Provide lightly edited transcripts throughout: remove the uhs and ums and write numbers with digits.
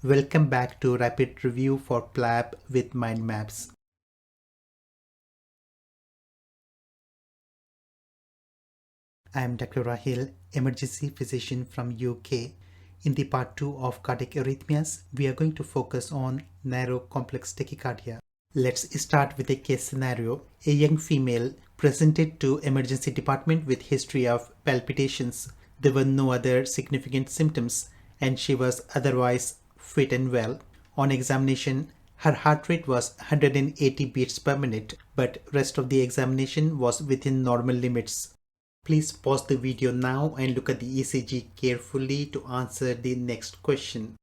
Welcome back to Rapid Review for PLAB with Mind Maps. I am Dr. Rahil, emergency physician from UK. In the part 2 of cardiac arrhythmias, we are going to focus on narrow complex tachycardia. Let's start with a case scenario. A young female presented to emergency department with history of palpitations. There were no other significant symptoms and she was otherwise fit and well. On examination, her heart rate was 180 beats per minute, but rest of the examination was within normal limits. Please pause the video now and look at the ECG carefully to answer the next question.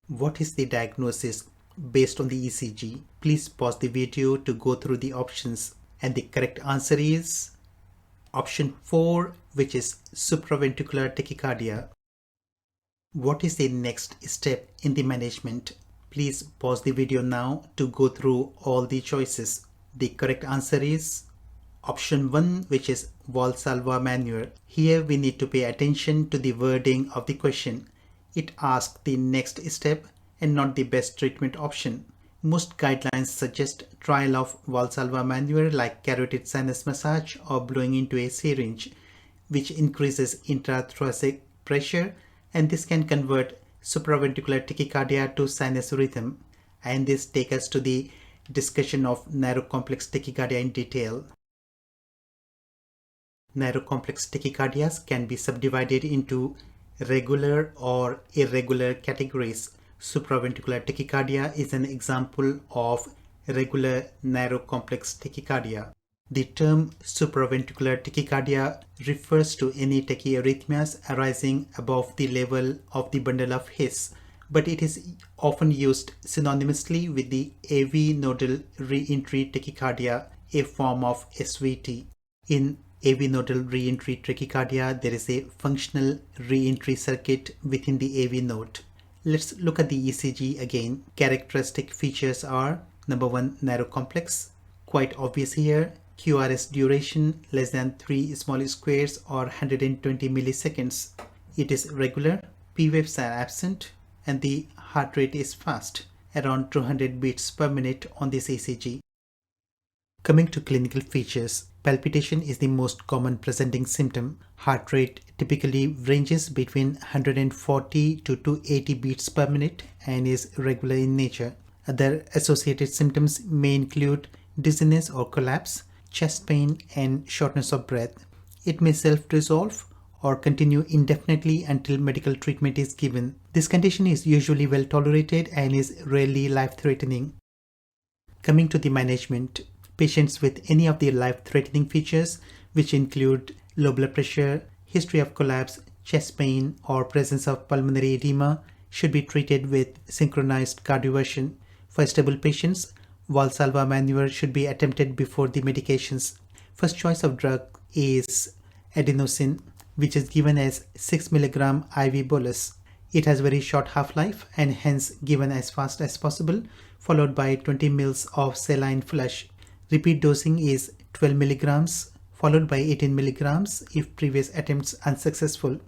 What is the diagnosis based on the ECG? Please pause the video to go through the options, and the correct answer is option 4, which is supraventricular tachycardia. What is the next step in the management? Please pause the video now to go through all the choices. The correct answer is option 1, which is Valsalva maneuver. Here we need to pay attention to the wording of the question. It asks the next step and not the best treatment option. Most guidelines suggest trial of Valsalva maneuver like carotid sinus massage or blowing into a syringe, which increases intrathoracic pressure, and this can convert supraventricular tachycardia to sinus rhythm. And this takes us to the discussion of narrow complex tachycardia in detail. Narrow complex tachycardias can be subdivided into regular or irregular categories. Supraventricular tachycardia is an example of regular narrow complex tachycardia. The term supraventricular tachycardia refers to any tachyarrhythmias arising above the level of the bundle of His, but it is often used synonymously with the AV nodal reentry tachycardia, a form of SVT. In AV nodal reentry tachycardia, there is a functional reentry circuit within the AV node. Let's look at the ECG again. Characteristic features are: number 1, narrow complex, quite obvious here. QRS duration less than 3 small squares or 120 milliseconds. It is regular, P waves are absent, and the heart rate is fast, around 200 beats per minute on this ECG. Coming to clinical features, palpitation is the most common presenting symptom. Heart rate typically ranges between 140 to 280 beats per minute and is regular in nature. Other associated symptoms may include dizziness or collapse, chest pain, and shortness of breath. It may self-resolve or continue indefinitely until medical treatment is given. This condition is usually well tolerated and is rarely life-threatening. Coming to the management, patients with any of the life-threatening features, which include low blood pressure, history of collapse, chest pain, or presence of pulmonary edema, should be treated with synchronized cardioversion. For stable patients, Valsalva maneuver should be attempted before the medications. First choice of drug is adenosine, which is given as 6 mg IV bolus. It has very short half-life and hence given as fast as possible, followed by 20 ml of saline flush. Repeat dosing is 12 mg followed by 18 mg if previous attempts unsuccessful.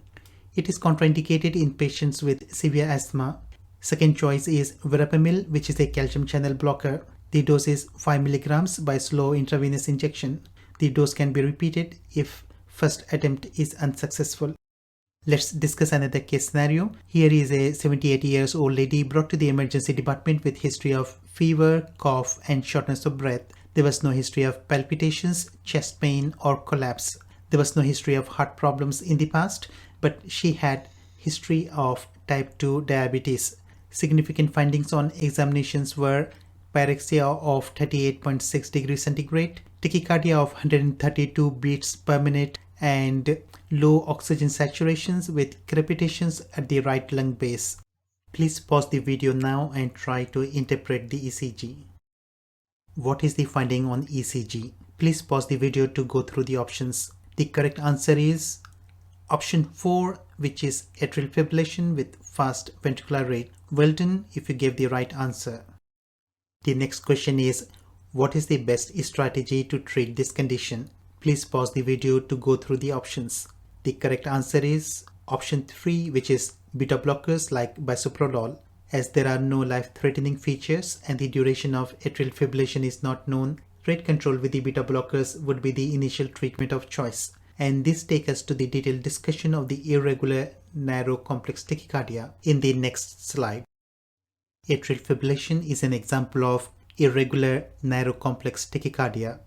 It is contraindicated in patients with severe asthma. Second choice is verapamil, which is a calcium channel blocker. The dose is 5 mg by slow intravenous injection. The dose can be repeated if first attempt is unsuccessful. Let's discuss another case scenario. Here is a 78 years old lady brought to the emergency department with history of fever, cough, and shortness of breath. There was no history of palpitations, chest pain, or collapse. There was no history of heart problems in the past, but she had history of type 2 diabetes. Significant findings on examinations were pyrexia of 38.6 degrees centigrade, tachycardia of 132 beats per minute, and low oxygen saturations with crepitations at the right lung base. Please pause the video now and try to interpret the ECG. What is the finding on ECG? Please pause the video to go through the options. The correct answer is option 4, which is atrial fibrillation with fast ventricular rate. Well done if you gave the right answer. The next question is, what is the best strategy to treat this condition? Please pause the video to go through the options. The correct answer is option 3, which is beta blockers like bisoprolol. As there are no life-threatening features and the duration of atrial fibrillation is not known, rate control with the beta blockers would be the initial treatment of choice. And this takes us to the detailed discussion of the irregular narrow complex tachycardia in the next slide. Atrial fibrillation is an example of irregular narrow complex tachycardia.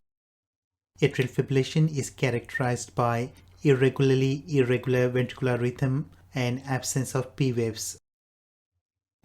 Atrial fibrillation is characterized by irregular ventricular rhythm and absence of P waves.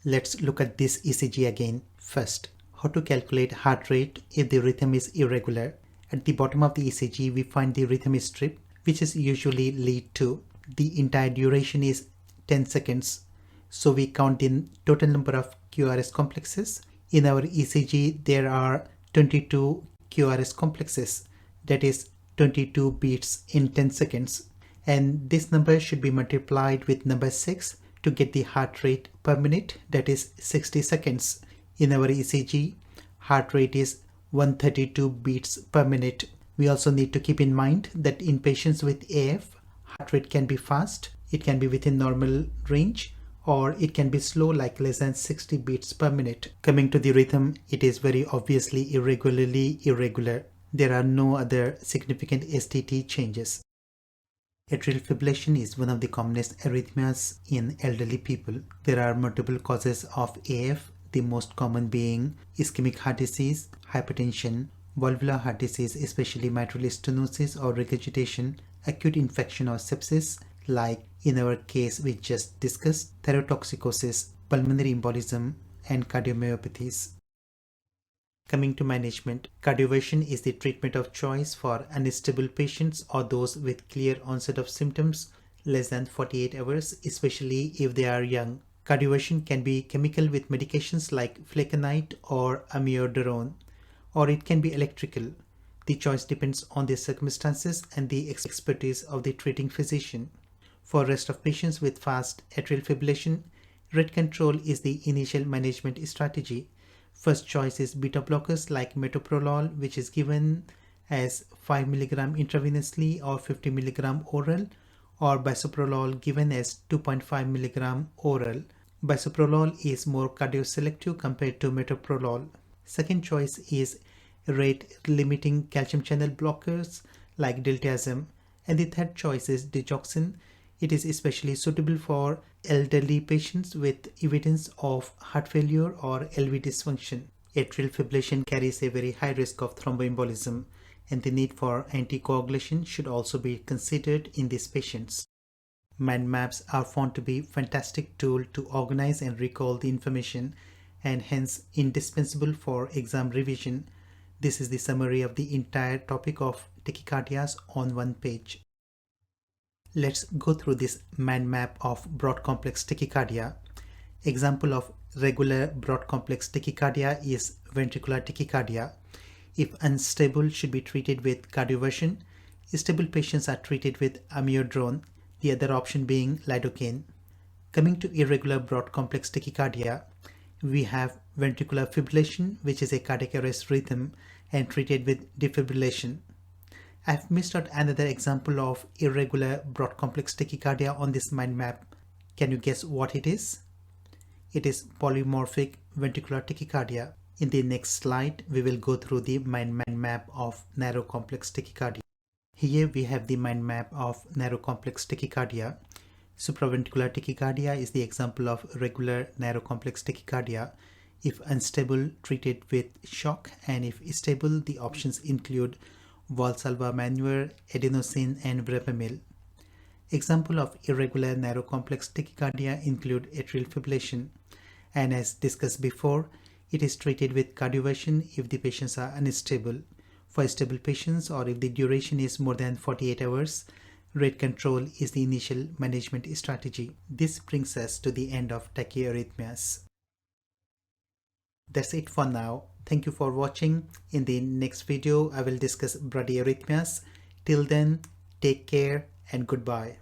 Let's look at this ECG again. First, how to calculate heart rate if the rhythm is irregular. At the bottom of the ECG, we find the rhythm strip, which is usually lead 2. The entire duration is 10 seconds. So we count the total number of QRS complexes. In our ECG, there are 22 QRS complexes, that is 22 beats in 10 seconds. And this number should be multiplied with number 6 to get the heart rate per minute, that is 60 seconds. In our ECG, heart rate is 132 beats per minute. We also need to keep in mind that in patients with AF, heart rate can be fast, it can be within normal range, or it can be slow, like less than 60 beats per minute. Coming to the rhythm, it is very obviously irregular. There are no other significant STT changes. Atrial fibrillation is one of the commonest arrhythmias in elderly people. There are multiple causes of AF, the most common being ischemic heart disease, hypertension, valvular heart disease, especially mitral stenosis or regurgitation, acute infection or sepsis, like in our case we just discussed, thyrotoxicosis, pulmonary embolism, and cardiomyopathies. Coming to management, cardioversion is the treatment of choice for unstable patients or those with clear onset of symptoms less than 48 hours, especially if they are young. Cardioversion can be chemical with medications like flecainide or amiodarone, or it can be electrical. The choice depends on the circumstances and the expertise of the treating physician. For rest of patients with fast atrial fibrillation, rate control is the initial management strategy. First choice is beta blockers like metoprolol, which is given as 5 mg intravenously or 50 mg oral, or bisoprolol given as 2.5 mg oral. Bisoprolol is more cardioselective compared to metoprolol. Second choice is rate-limiting calcium channel blockers like diltiazem. And the third choice is digoxin. It is especially suitable for elderly patients with evidence of heart failure or LV dysfunction. Atrial fibrillation carries a very high risk of thromboembolism, and the need for anticoagulation should also be considered in these patients. Mind maps are found to be a fantastic tool to organize and recall the information, and hence indispensable for exam revision. This is the summary of the entire topic of tachycardias on one page. Let's go through this mind map of broad complex tachycardia. Example of regular broad complex tachycardia is ventricular tachycardia. If unstable, should be treated with cardioversion. Stable patients are treated with amiodarone, the other option being lidocaine. Coming to irregular broad complex tachycardia, we have ventricular fibrillation, which is a cardiac arrest rhythm and treated with defibrillation. I've missed out another example of irregular broad complex tachycardia on this mind map. Can you guess what it is? It is polymorphic ventricular tachycardia. In the next slide, we will go through the mind map of narrow complex tachycardia. Here we have the mind map of narrow complex tachycardia. Supraventricular tachycardia is the example of regular narrow complex tachycardia. If unstable, treated with shock, and if stable, the options include Valsalva maneuver, adenosine, and verapamil. Example of irregular narrow complex tachycardia include atrial fibrillation, and as discussed before, it is treated with cardioversion if the patients are unstable. For stable patients, or if the duration is more than 48 hours, rate control is the initial management strategy. This brings us to the end of tachyarrhythmias. That's it for now. Thank you for watching. In the next video, I will discuss bradyarrhythmias. Till then, take care and goodbye.